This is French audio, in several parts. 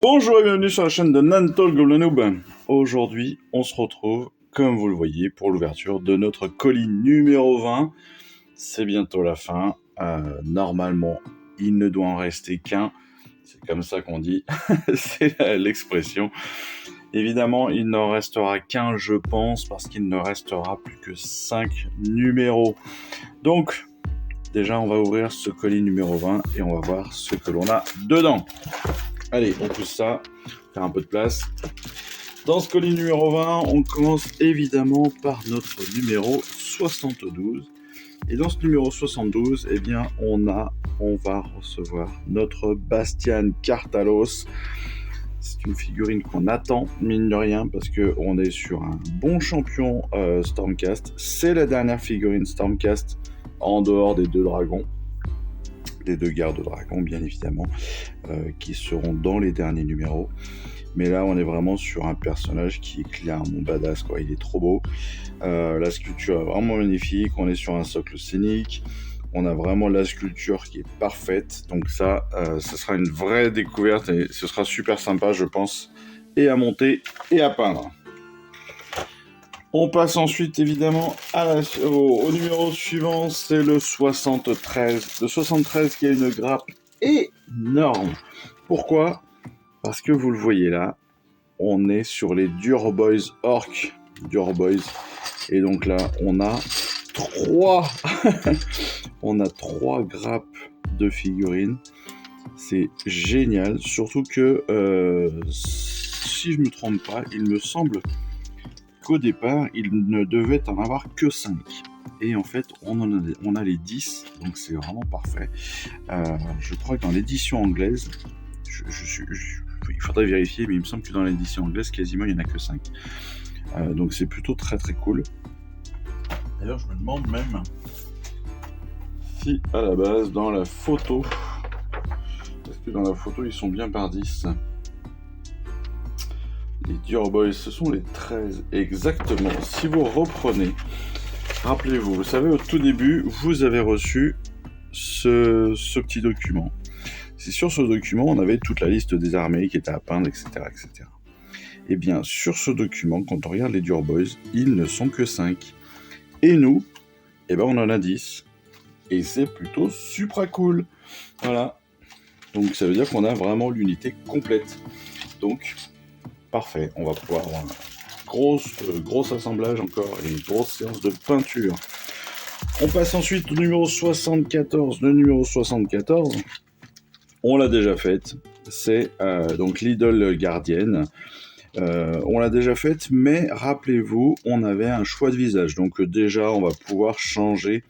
Bonjour et bienvenue sur la chaîne de Nantol Noob. Aujourd'hui, on se retrouve, comme vous le voyez, pour l'ouverture de notre colis numéro 20. C'est bientôt la fin. Normalement, il ne doit en rester qu'un. C'est comme ça qu'on dit. C'est l'expression. Évidemment, il n'en restera qu'un, je pense, parce qu'il ne restera plus que 5 numéros. Donc, déjà, on va ouvrir ce colis numéro 20 et on va voir ce que l'on a dedans. Allez, on pousse ça, faire un peu de place. Dans ce colis numéro 20, on commence évidemment par notre numéro 72. Et dans ce numéro 72, eh bien, on va recevoir notre Bastian Cartalos. C'est une figurine qu'on attend, mine de rien, parce qu'on est sur un bon champion Stormcast. C'est la dernière figurine Stormcast en dehors des deux dragons. Les deux gardes dragons, bien évidemment, qui seront dans les derniers numéros. Mais là, on est vraiment sur un personnage qui est clairement badass, quoi. Il est trop beau. La sculpture est vraiment magnifique. On est sur un socle scénique. On a vraiment la sculpture qui est parfaite. Donc ça sera une vraie découverte et ce sera super sympa, je pense, et à monter et à peindre. On passe ensuite évidemment au numéro suivant, c'est le 73. Le 73 qui a une grappe énorme. Pourquoi ? Parce que vous le voyez là, on est sur les Dur Boys Orc. Dur Boys. Et donc là, on a 3 grappes de figurines. C'est génial. Surtout que, si je ne me trompe pas, il me semble qu'au départ, il ne devait en avoir que 5. Et en fait, on a les 10, donc c'est vraiment parfait. Je crois que dans l'édition anglaise, il faudrait vérifier, mais il me semble que dans l'édition anglaise, quasiment, il n'y en a que 5. Donc c'est plutôt très très cool. D'ailleurs, je me demande même si, à la base, dans la photo, est-ce que dans la photo, ils sont bien par 10 ? Les Dur Boys, ce sont les 13, exactement. Si vous reprenez, rappelez-vous, vous savez, au tout début, vous avez reçu ce petit document. C'est sur ce document, on avait toute la liste des armées qui étaient à peindre, etc., etc. Et bien, sur ce document, quand on regarde les Dur Boys, ils ne sont que 5. Et nous, eh ben, on en a 10. Et c'est plutôt super cool. Voilà. Donc, ça veut dire qu'on a vraiment l'unité complète. Donc, parfait. On va pouvoir avoir un gros assemblage encore et une grosse séance de peinture. On passe ensuite au numéro 74. Le numéro 74, on l'a déjà faite. C'est donc l'idole gardienne. On l'a déjà faite, mais rappelez-vous, on avait un choix de visage. Donc déjà, on va pouvoir changer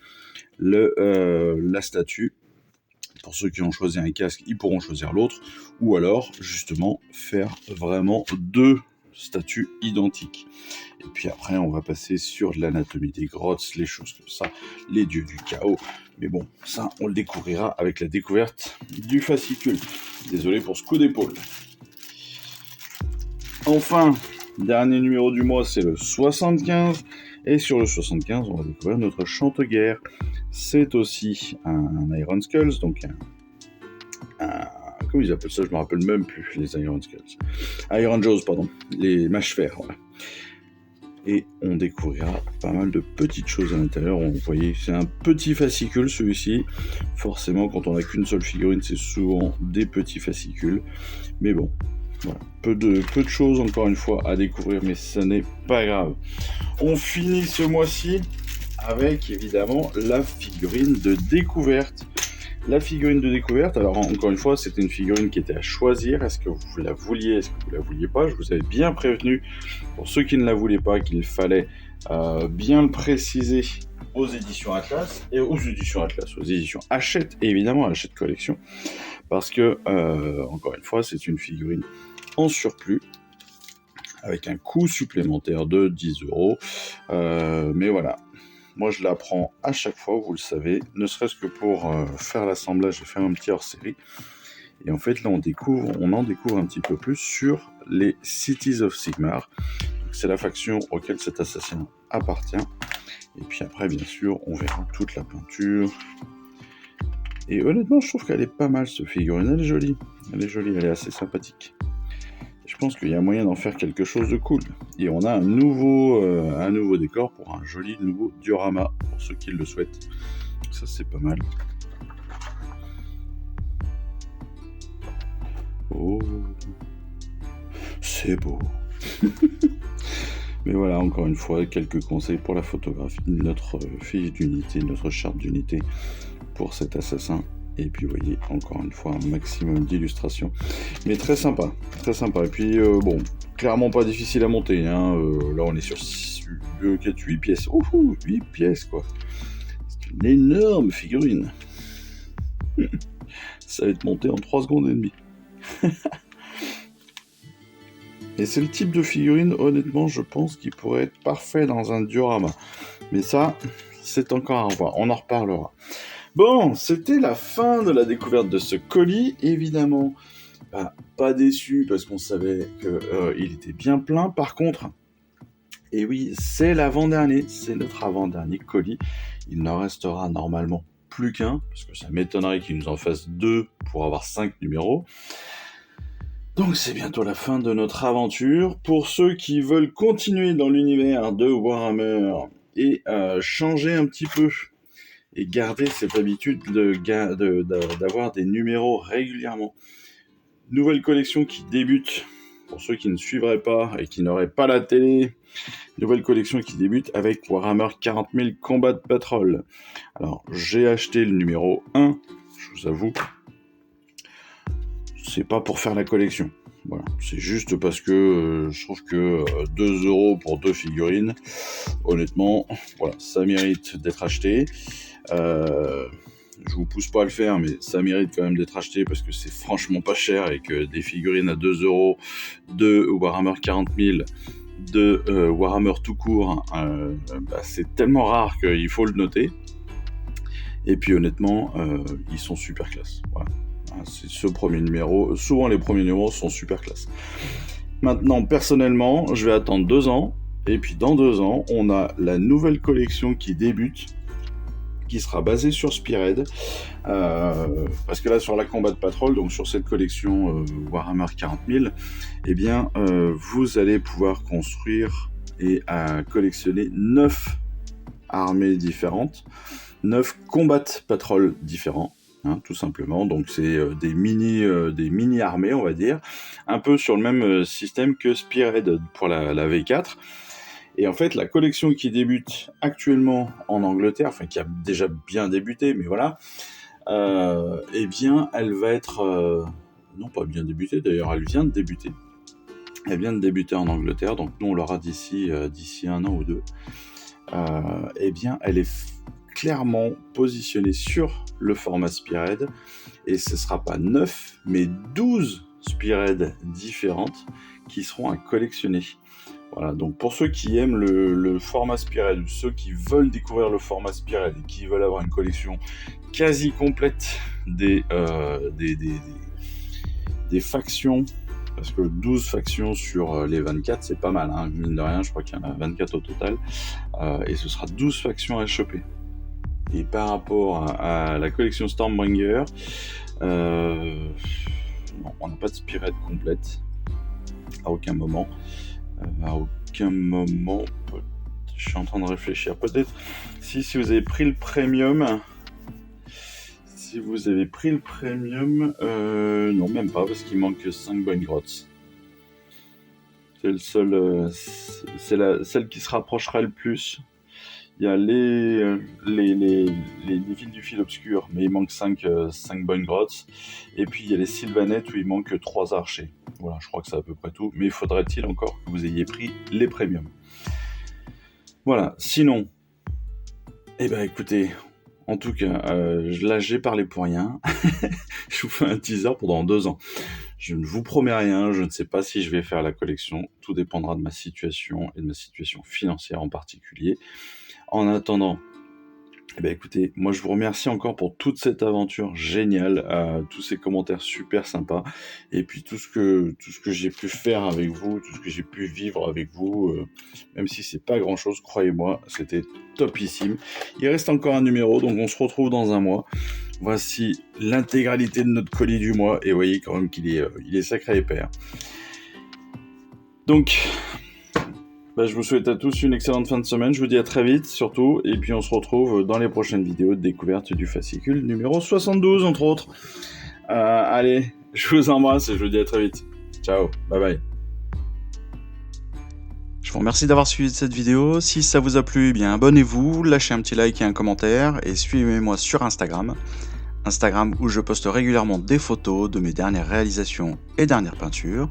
la statue. Pour ceux qui ont choisi un casque, ils pourront choisir l'autre. Ou alors, justement, faire vraiment 2 statues identiques. Et puis après, on va passer sur l'anatomie des grottes, les choses comme ça, les dieux du chaos. Mais bon, ça, on le découvrira avec la découverte du fascicule. Désolé pour ce coup d'épaule. Enfin, dernier numéro du mois, c'est le 75. Et sur le 75, on va découvrir notre chante-guerre. C'est aussi un Iron Skulls, donc comment ils appellent ça ? Je ne me rappelle même plus, les Iron Skulls. Iron Jaws, pardon. Les mâches-fer, voilà. Et on découvrira pas mal de petites choses à l'intérieur. Vous voyez, c'est un petit fascicule celui-ci. Forcément, quand on n'a qu'une seule figurine, c'est souvent des petits fascicules. Mais bon, voilà. Peu de choses, encore une fois, à découvrir, mais ça n'est pas grave. On finit ce mois-ci avec, évidemment, la figurine de découverte. La figurine de découverte, alors encore une fois, c'était une figurine qui était à choisir. Est-ce que vous la vouliez, est-ce que vous la vouliez pas ? Je vous avais bien prévenu, pour ceux qui ne la voulaient pas, qu'il fallait bien le préciser aux éditions Atlas, aux éditions Hachette, et évidemment Hachette Collection, parce que, encore une fois, c'est une figurine en surplus, avec un coût supplémentaire de 10€. Mais voilà. Moi, je la prends à chaque fois, vous le savez, ne serait-ce que pour faire l'assemblage et faire un petit hors-série. Et en fait, là, on en découvre un petit peu plus sur les Cities of Sigmar. C'est la faction auquel cet assassin appartient. Et puis après, bien sûr, on verra toute la peinture. Et honnêtement, je trouve qu'elle est pas mal, cette figurine. Elle est jolie, elle est assez sympathique. Je pense qu'il y a moyen d'en faire quelque chose de cool. Et on a un nouveau décor pour un joli nouveau diorama, pour ceux qui le souhaitent. Ça, c'est pas mal. Oh, c'est beau. Mais voilà, encore une fois, quelques conseils pour la photographie, notre fiche d'unité, notre charte d'unité pour cet assassin. Et puis vous voyez, encore une fois, un maximum d'illustrations. Mais très sympa, très sympa. Et puis bon, clairement pas difficile à monter. Hein. Là, on est sur 8 pièces. Ouh, 8 pièces, quoi. C'est une énorme figurine. Ça va être monté en 3 secondes et demie. Et c'est le type de figurine, honnêtement, je pense qu'il pourrait être parfait dans un diorama. Mais ça, c'est encore à voir. On en reparlera. Bon, c'était la fin de la découverte de ce colis. Évidemment, pas déçu parce qu'on savait qu'il était bien plein. Par contre, et oui, c'est l'avant-dernier. C'est notre avant-dernier colis. Il n'en restera normalement plus qu'un, parce que ça m'étonnerait qu'il nous en fasse 2 pour avoir 5 numéros. Donc c'est bientôt la fin de notre aventure. Pour ceux qui veulent continuer dans l'univers de Warhammer et changer un petit peu et garder cette habitude d'avoir des numéros régulièrement. Nouvelle collection qui débute, pour ceux qui ne suivraient pas et qui n'auraient pas la télé, nouvelle collection qui débute avec Warhammer 40 000 Combat Patrol. Alors j'ai acheté le numéro 1, je vous avoue. C'est pas pour faire la collection. Voilà. C'est juste parce que je trouve que 2 € pour 2 figurines, honnêtement, voilà, ça mérite d'être acheté. Je vous pousse pas à le faire, mais ça mérite quand même d'être acheté parce que c'est franchement pas cher et que des figurines à 2 € de Warhammer 40 000, de Warhammer tout court, c'est tellement rare qu'il faut le noter. Et puis honnêtement, ils sont super classe. Voilà. C'est ce premier numéro. Souvent les premiers numéros sont super classe. Maintenant, personnellement, je vais attendre 2 ans. Et puis dans 2 ans, on a la nouvelle collection qui débute, qui sera basée sur Spearhead. Parce que là, sur la Combat Patrol, donc sur cette collection Warhammer 40 000, eh bien, vous allez pouvoir construire et collectionner 9 armées différentes, 9 Combat Patrol différents. Hein, tout simplement, donc c'est des mini armées, on va dire, un peu sur le même système que Spearhead pour la V4. Et en fait, la collection qui débute actuellement en Angleterre, enfin qui a déjà bien débuté, mais voilà, eh bien, elle va être non pas bien débutée, d'ailleurs, elle vient de débuter. Elle vient de débuter en Angleterre, donc nous on l'aura d'ici 1 an ou 2. Eh bien, elle est clairement positionnée sur le format Spearhead, et ce ne sera pas 9, mais 12 Spearhead différentes qui seront à collectionner. Voilà, donc pour ceux qui aiment le format Spearhead, ou ceux qui veulent découvrir le format Spearhead et qui veulent avoir une collection quasi complète des factions, parce que 12 factions sur les 24, c'est pas mal, hein, mine de rien, je crois qu'il y en a 24 au total, et ce sera 12 factions à choper. Et par rapport à la collection Stormbringer, non, on n'a pas de Spearhead complète, à aucun moment. Je suis en train de réfléchir. Peut-être si vous avez pris le premium. Non, même pas, parce qu'il manque 5 Boingrots. C'est le seul, celle qui se rapprochera le plus. Il y a les villes du fil obscur, mais il manque 5 Boingrots. Et puis il y a les Sylvanettes où il manque 3 archers. Voilà, je crois que c'est à peu près tout. Mais faudrait-il encore que vous ayez pris les premiums. Voilà, sinon, eh ben écoutez, en tout cas, là j'ai parlé pour rien. Je vous fais un teaser pendant 2 ans. Je ne vous promets rien, je ne sais pas si je vais faire la collection. Tout dépendra de ma situation et de ma situation financière en particulier. En attendant, eh ben écoutez, moi je vous remercie encore pour toute cette aventure géniale, tous ces commentaires super sympas, et puis tout ce que j'ai pu faire avec vous, tout ce que j'ai pu vivre avec vous, même si c'est pas grand chose, croyez-moi, c'était topissime. Il reste encore un numéro, donc on se retrouve dans un mois. Voici l'intégralité de notre colis du mois, et vous voyez quand même qu'il est sacré épais. Donc, je vous souhaite à tous une excellente fin de semaine. Je vous dis à très vite, surtout. Et puis, on se retrouve dans les prochaines vidéos de découverte du fascicule numéro 72, entre autres. Allez, je vous embrasse et je vous dis à très vite. Ciao, bye bye. Je vous remercie d'avoir suivi cette vidéo. Si ça vous a plu, eh bien abonnez-vous, lâchez un petit like et un commentaire et suivez-moi sur Instagram. Instagram où je poste régulièrement des photos de mes dernières réalisations et dernières peintures.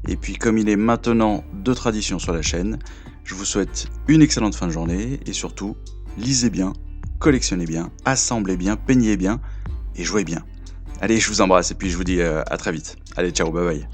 Et puis comme il est maintenant de tradition sur la chaîne, je vous souhaite une excellente fin de journée et surtout, lisez bien, collectionnez bien, assemblez bien, peignez bien et jouez bien. Allez, je vous embrasse et puis je vous dis à très vite. Allez, ciao, bye bye.